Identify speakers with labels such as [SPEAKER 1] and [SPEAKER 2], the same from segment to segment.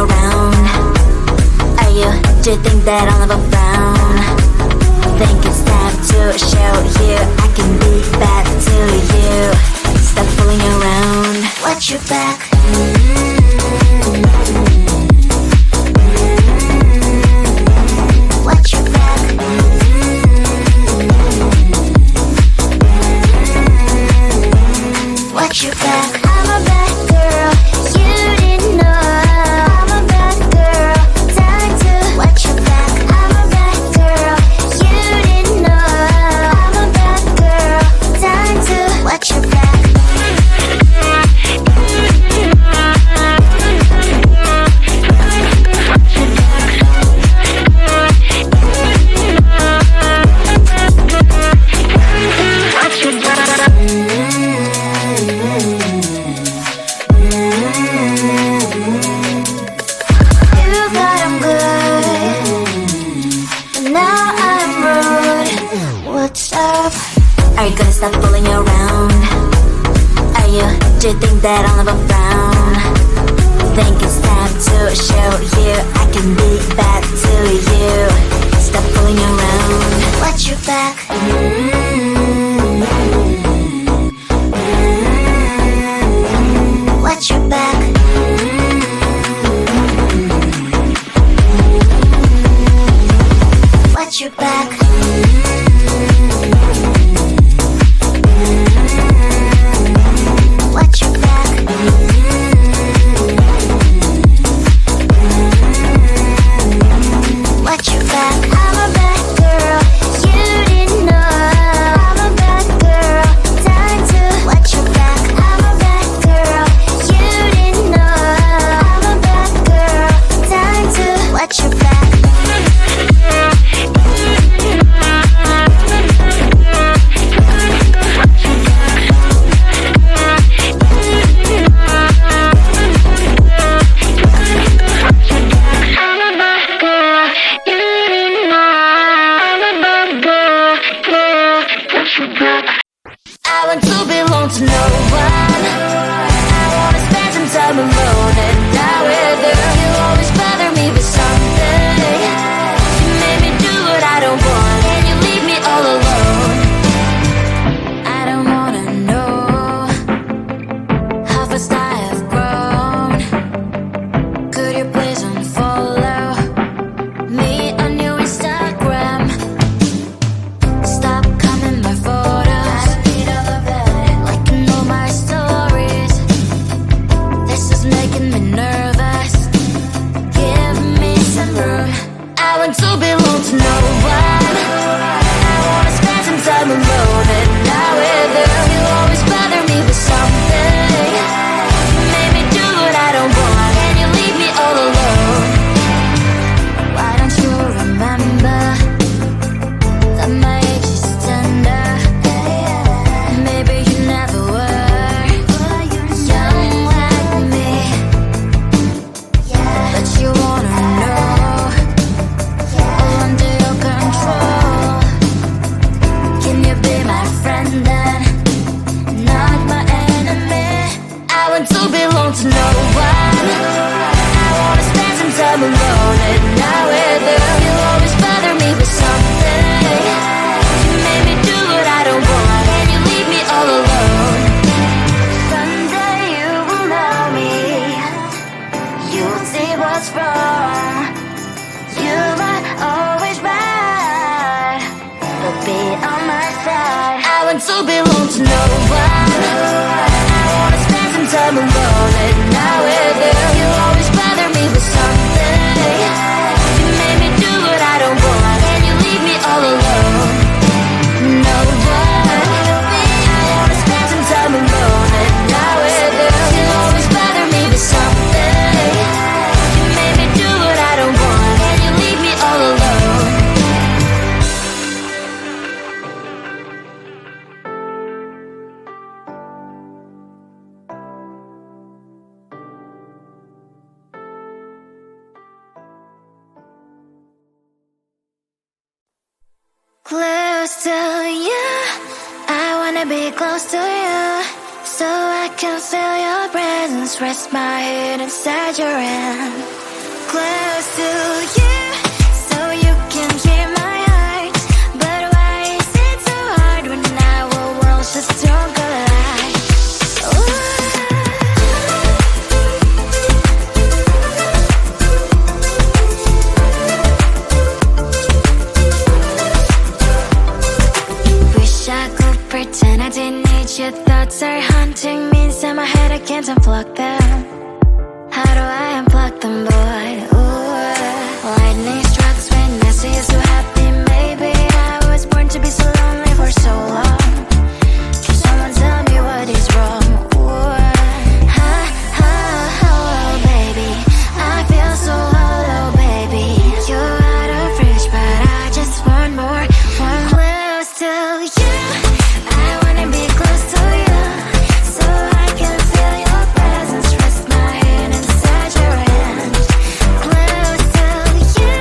[SPEAKER 1] around. Are you? Do you think that I'll never frown? Think it's time to show you I can be bad to you. Stop fooling around. Watch your back. Watch your back. Watch your back. I'm a bad girl, you didn't know. I'm a bad girl, time to watch your back. I'm a bad girl, you didn't know. I'm a bad girl, time to watch your back. Are you gonna stop fooling around? Are you? Do you think that I'll never frown? Think it's time to show you I can be bad to you. Stop fooling around. Watch your back. Watch your back. Watch your back. Watch your back. Watch your back. I'm a bad girl, you didn't know. I'm a bad girl, time to watch your back. I'm a bad girl, you didn't know. I'm a bad girl, time to watch your back. I want to belong to no one. I wanna spend some time alone and die with you. You always bother me with something. You made me do what I don't want, and you leave me all alone. I don't wanna know how fast I have grown. Could you please unfollow me on your Instagram? Stop commenting my photos, liking all my stories. This is making me nervous. Give me some room. I want to belong to no one. I wanna spend some time alone and not with you. You always bother me with something. You made me do what I don't want, and you leave me all alone. Why don't you remember that my age is tender? Maybe you never were young like me, but you wanna know all under your control. Can you be my friend then, not my enemy? I want to belong to no one. I wanna spend some time alone and not with you. You always bother me with something. You made me do what I don't want, and you leave me all alone. Someday you will know me. You'll see what's wrong. You might always right, but be on my side. I want to belong to no one. I wanna spend some time alone and not with you. You always bother me with something. You made me do what I don't want, and you leave me all alone. No one. I wanna spend some time alone and not with you. You always bother me with something. You made me do what I don't want, and you leave me all alone. Close to you, I wanna be close to you, so I can feel your presence. Rest my head inside your hand. close to you so you can hear my heart. But why is it so hard when our worlds just don't collide? Wish I could pretend I didn't need your thoughts are haunting me inside my head. I can't unplug them. How do I unplug them, boy? Ooh, lightning strikes when I see you so happy. Maybe I was born to be so lonely for so long. Can someone tell me what is wrong? Ooh, oh, baby, I feel so hollow, baby. You're out of reach, but I just want more, one close to you. I wanna be close to you, so I can feel your presence. Rest my hand inside your hand. Close to you,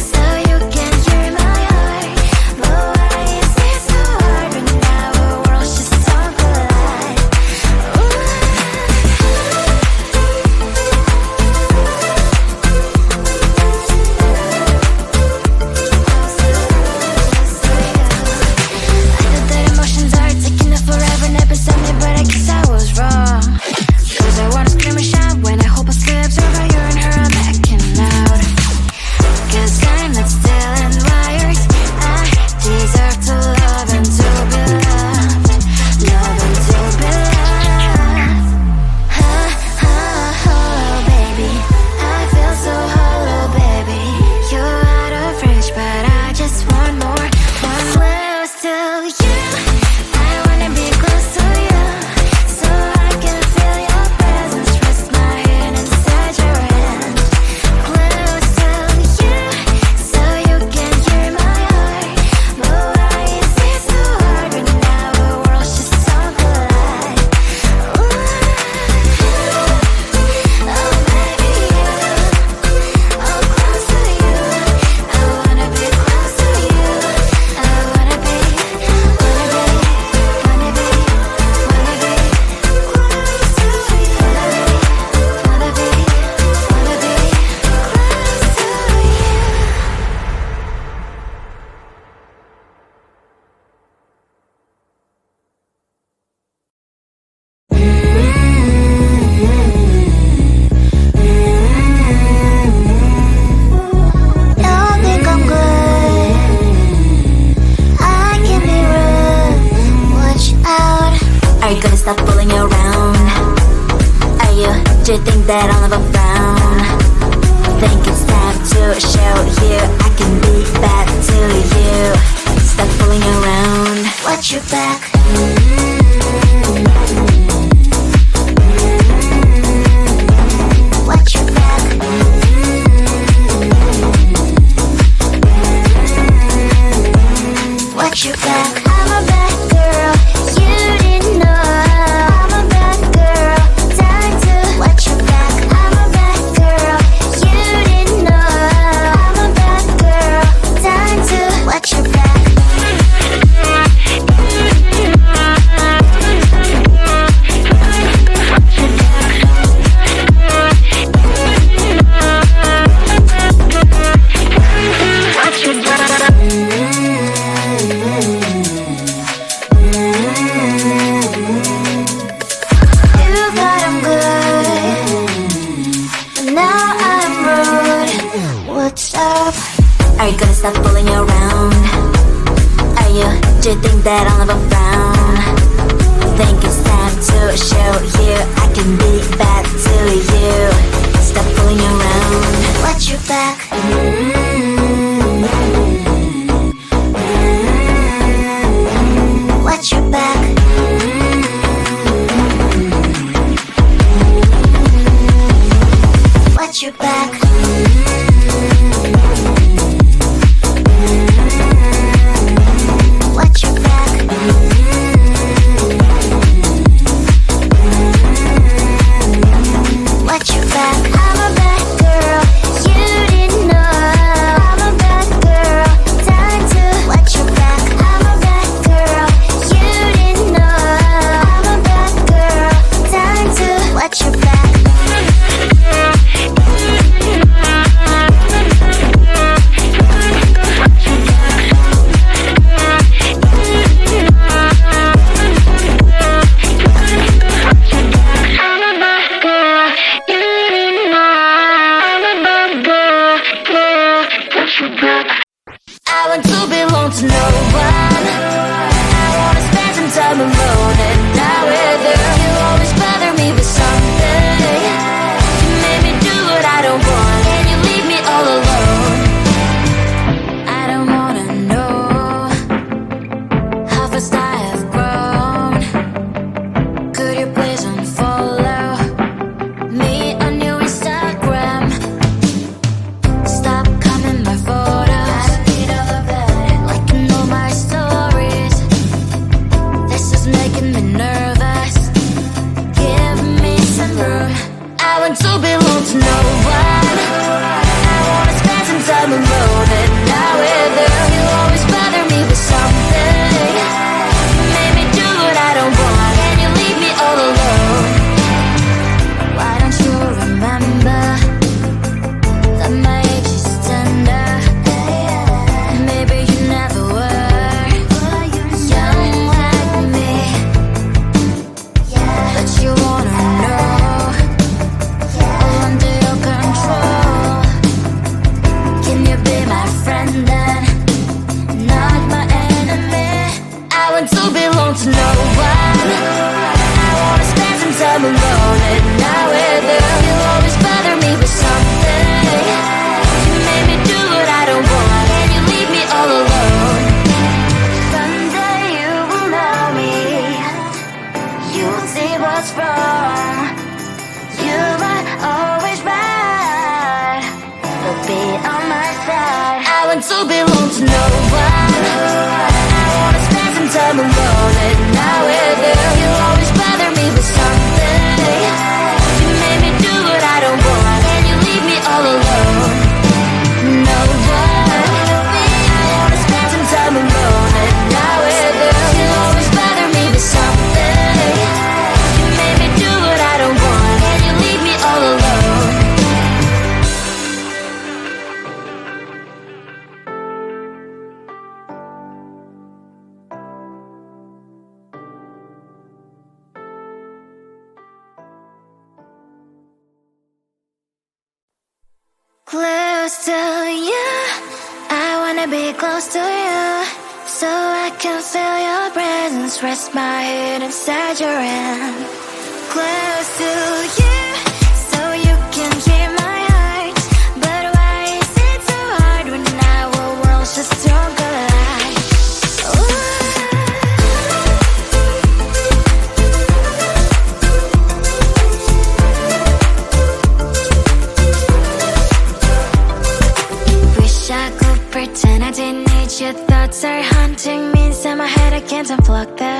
[SPEAKER 1] so you can hear my heart. But why is it so hard when our worlds just don't collide? I know that emotions are taking up forever, never send me, but I guess I was wrong. Cause I wanna scream and shout when I hope I slips over you and her, I'm acting out. Cause I'm not still and wired. I deserve to love and to be loved. Love and to be loved. Oh, baby, I feel so hollow, baby. You're out of reach, but I just want more, one close to you. I wanna be close to you, so I can feel your presence. Rest my hand inside your hand. Close to you, so you can hear my heart. But why is it so hard when our worlds just don't collide? Oh, baby, oh, close to you. I wanna be close to you. I wanna be close to you. Wanna be Don't think I'm good. I can be rude. Watch out.
[SPEAKER 2] Are you gonna stop fooling around? Are you, do you think that I'll never frown? Think it's time to show you I can be bad to you. Stop fooling around.
[SPEAKER 1] Watch your back. Watch your back. Watch your back. I'm a bad girl. You didn't know. I'm a bad girl. Time to watch your back. I'm a bad girl. You didn't know. I'm a bad girl. Time to watch your back. You thought I'm good, but now I'm rude. What's up?
[SPEAKER 2] Are you gonna stop fooling around? Are you, do you think that I'll never frown? Think it's time to show you I can be bad to you. Stop fooling around.
[SPEAKER 1] Watch your back. Watch your back. Watch your back. Watch your back. Watch your back. I'm a bad girl. You didn't know. I'm a bad girl. Time to watch your back. I'm a bad girl. You didn't know. I'm a bad girl. Time to watch your back. want to belong to no one. I wanna spend some time alone and not with you. You always bother me with something. You made me do what I don't want, and you leave me all alone. No one. I wanna spend some time alone and not with you. You always bother me with something. You made me do what I don't want, and you leave me all alone. Close to you, I wanna be close to you, so I can feel your presence, rest my head inside your hand. Close to you, so you can hear my heart, but why is it so hard when our worlds just don't collide? Wish I could pretend I didn't need your thoughts are haunting me inside my head, I can't unplug them.